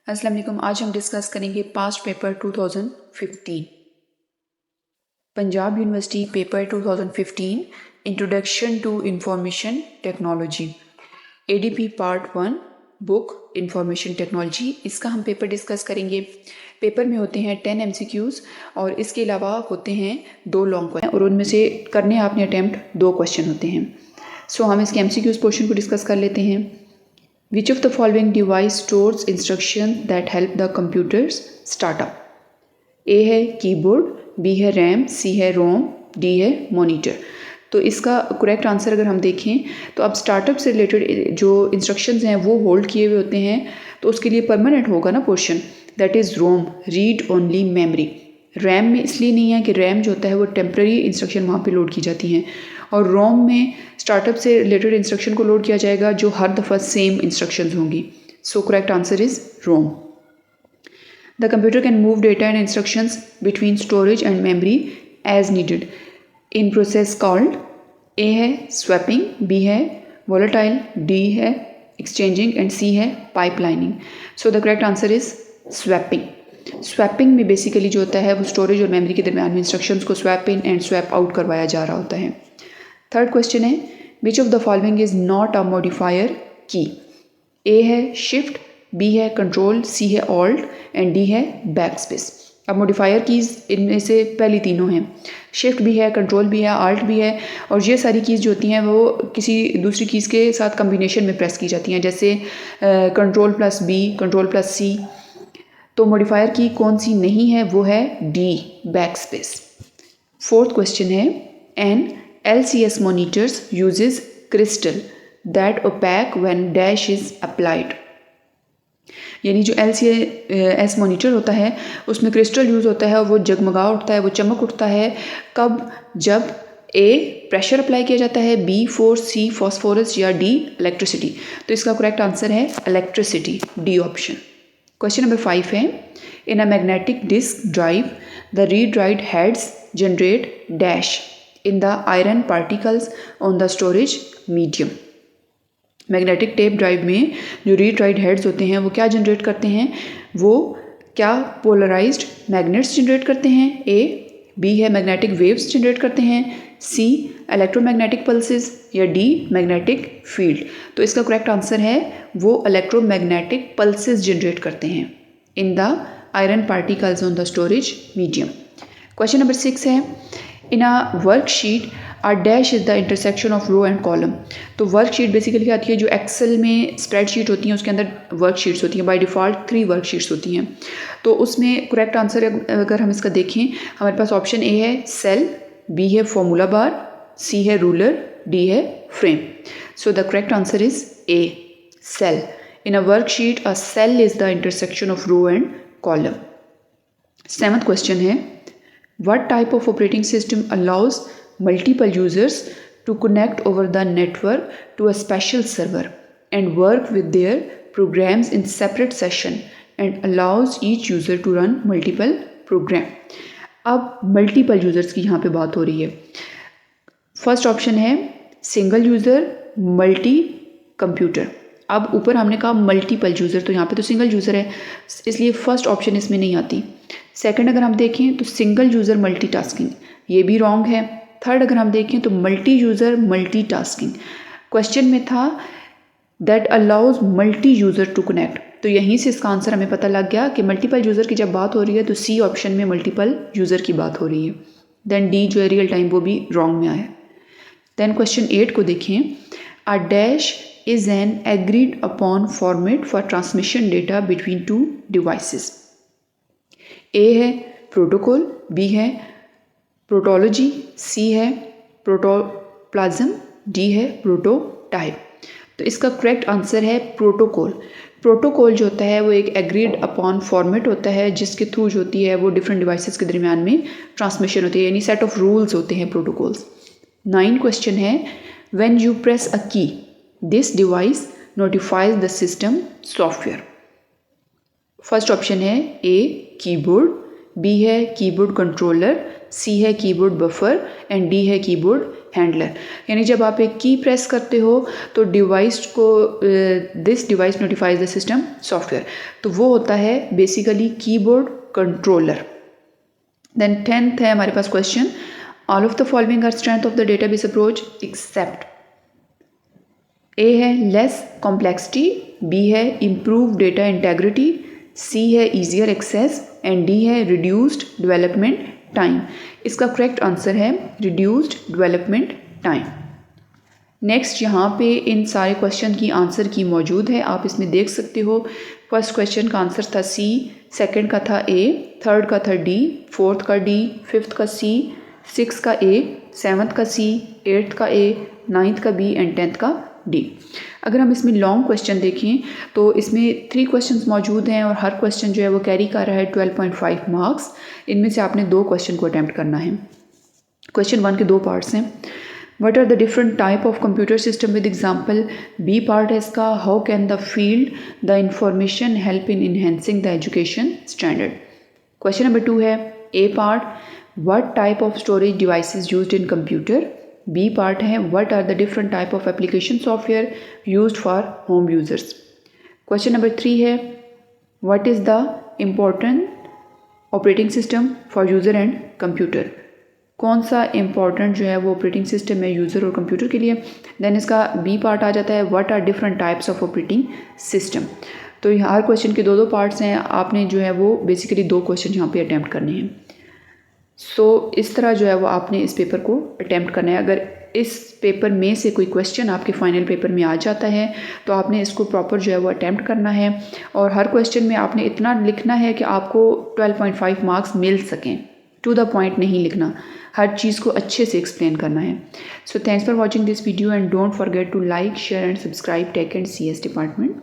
अस्सलाम वालेकुम। आज हम डिस्कस करेंगे past paper 2015 Punjab university paper 2015 introduction to information technology ADP part 1 book information technology. इसका हम पेपर डिस्कस करेंगे। पेपर में होते हैं 10 MCQs और इसके अलावा होते हैं 2 लॉन्ग क्वेश्चन और उनमें से करने आपने अटैम्प्ट 2 क्वेश्चन होते हैं। सो हम इसके MCQs पोर्शन को डिस्कस कर लेते हैं। Which of the following device stores instructions that help the computers start up? A है कीबोर्ड, B है रैम, C है रोम, D है मॉनिटर। तो इसका करेक्ट आंसर अगर हम देखें तो अब स्टार्टअप से रिलेटेड जो इंस्ट्रक्शंस हैं वो होल्ड किए हुए होते हैं, तो उसके लिए परमानेंट होगा ना portion, that is ROM, read only memory. RAM में इसलिए नहीं है कि रैम जो होता है वो टेम्प्रेरी इंस्ट्रक्शन वहाँ पे लोड की जाती हैं, और रोम में स्टार्टअप से रिलेटेड इंस्ट्रक्शन को लोड किया जाएगा जो हर दफ़ा सेम इंस्ट्रक्शंस होंगी। So correct answer is ROM. The computer can move data and instructions between storage and memory as needed in process called. A है स्वैपिंग, बी है वोलेटाइल, डी है exchanging and C है pipelining. So the correct answer is swapping. Swapping में basically जो होता है वो storage और मेमोरी के दरमियान में इंस्ट्रक्शंस को swap in and swap out करवाया जा रहा होता है। थर्ड क्वेश्चन है which of the following is not a modifier की। ए है शिफ्ट, बी है कंट्रोल, सी है ऑल्ट एंड डी है बैक स्पेस। अब मॉडिफायर कीज़ इनमें से पहली तीनों हैं, शिफ्ट भी है, कंट्रोल भी है, आल्ट भी है, और ये सारी कीज़ जो होती हैं वो किसी दूसरी कीज़ के साथ कम्बिनेशन में प्रेस की जाती हैं, जैसे control plus B, control plus C. तो मॉडिफायर की कौन सी नहीं है, वो है D, back space. Fourth question है an LCS monitors uses crystal that opaque when dash is applied। यानी जो LCS मॉनिटर होता है उसमें क्रिस्टल यूज़ होता है और वो जगमगा उठता है, वो चमक उठता है कब, जब A प्रेशर अप्लाई किया जाता है, B फोर्स, C फॉस्फोरस या D इलेक्ट्रिसिटी। तो इसका करेक्ट आंसर है electricity, D option. Question number 5 है in a magnetic disk drive the read write heads generate dash in the iron particles on the storage medium। Magnetic tape drive में जो read write heads होते हैं वो क्या generate करते हैं, वो क्या पोलराइज्ड मैग्नेट्स जनरेट करते हैं, ए, बी है मैग्नेटिक वेव्स जनरेट करते हैं, सी इलेक्ट्रोमैग्नेटिक पल्सेस या डी मैग्नेटिक फील्ड। तो इसका करेक्ट आंसर है वो इलेक्ट्रोमैग्नेटिक पल्सेस जनरेट करते हैं in the iron particles on the storage medium. Question number 6 है in a worksheet a dash is the intersection of row and column. तो worksheet basically आती है जो एक्सेल में स्प्रेडशीट होती हैं उसके अंदर वर्कशीट्स होती हैं, बाय डिफ़ॉल्ट 3 वर्कशीट्स होती हैं। तो उसमें करेक्ट आंसर अगर हम इसका देखें, हमारे पास ऑप्शन ए है सेल, बी है फॉर्मूला बार, सी है रूलर, डी है frame. So the correct answer is A, cell. In a worksheet a cell is the intersection of row and column. 7th question है what type of operating system allows multiple users to connect over the network to a special server and work with their programs in separate session and allows each user to run multiple program। अब multiple users की यहाँ पे बात हो रही है। First option है single user multi computer. अब ऊपर हमने कहा मल्टीपल यूज़र, तो यहाँ पे तो सिंगल यूज़र है इसलिए फर्स्ट ऑप्शन इसमें नहीं आती। सेकंड अगर हम देखें तो सिंगल यूज़र मल्टीटास्किंग, ये भी रॉन्ग है। थर्ड अगर हम देखें तो मल्टी यूज़र मल्टीटास्किंग। क्वेश्चन में था that allows multi user to connect, तो यहीं से इसका आंसर हमें पता लग गया कि मल्टीपल यूज़र की जब बात हो रही है तो सी ऑप्शन में मल्टीपल यूज़र की बात हो रही है। देन डी जो है रियल टाइम वो भी रॉन्ग में आया। देन क्वेश्चन 8 को देखें a dash is an agreed upon format for transmission data between 2 devices. A है प्रोटोकॉल, बी है प्रोटोलॉजी, सी है प्रोटोप्लाज्म, डी है प्रोटोटाइप। तो इसका करेक्ट आंसर है प्रोटोकॉल। प्रोटोकॉल जो होता है वो एक एग्रीड अपॉन फॉर्मेट होता है जिसके थ्रू जो होती है वो डिफरेंट डिवाइसेस के दरमियान में ट्रांसमिशन होती है, यानी सेट ऑफ रूल्स होते हैं प्रोटोकॉल्स। 9 क्वेश्चन है व्हेन यू प्रेस अ की this device notifies the system software. First option है ए कीबोर्ड, बी है कीबोर्ड कंट्रोलर, सी है कीबोर्ड बफर एंड डी है कीबोर्ड हैंडलर, यानी जब आप एक की प्रेस करते हो तो डिवाइस को this device notifies the system software, तो वो होता है basically keyboard controller. Then 10th है हमारे पास question, all of the following are strength of the database approach except. A है लेस कॉम्प्लेक्सिटी, बी है इम्प्रूव डेटा इंटेग्रिटी, सी है ईजियर एक्सेस एंड डी है रिड्यूस्ड डेवलपमेंट टाइम। इसका correct answer है reduced development time. Next यहाँ पे इन सारे question की आंसर की मौजूद है, आप इसमें देख सकते हो। फर्स्ट क्वेश्चन का आंसर था सी, सेकंड का था ए, थर्ड का था डी, फोर्थ का डी, फिफ्थ का सी, सिक्स का ए, सेवन्थ का सी, एट्थ का ए, नाइन्थ का बी एंड 10th का डी। अगर हम इसमें लॉन्ग क्वेश्चन देखें तो इसमें 3 क्वेश्चंस मौजूद हैं और हर क्वेश्चन जो है वो कैरी कर रहा है 12.5 मार्क्स। इनमें से आपने 2 क्वेश्चन को अटैम्प्ट करना है। क्वेश्चन 1 के 2 पार्ट्स हैं। What are the different type of computer system with example. B part है इसका, how can the field the information help in enhancing the education standard. Question number 2 है A part, what type of storage devices used in computer. B part है what are the different type of application software used for home users. Question number 3 है what is the important operating system for user and computer. कौन सा important जो है वो operating system है user और computer के लिए। देन इसका बी पार्ट आ जाता है what are different types of operating system. तो यहाँ हर क्वेश्चन के 2 पार्ट्स हैं, आपने जो है वो बेसिकली 2 क्वेश्चन यहाँ पे अटैम्प्ट करने हैं। सो इस तरह जो है वो आपने इस पेपर को अटैम्प्ट करना है। अगर इस पेपर में से कोई क्वेश्चन आपके फाइनल पेपर में आ जाता है तो आपने इसको प्रॉपर जो है वो अटैम्प्ट करना है और हर क्वेश्चन में आपने इतना लिखना है कि आपको 12.5 मार्क्स मिल सकें। टू द पॉइंट नहीं लिखना, हर चीज़ को अच्छे से एक्सप्लेन करना है। So thanks for watching this video and don't forget to like, share and subscribe tech and CS department.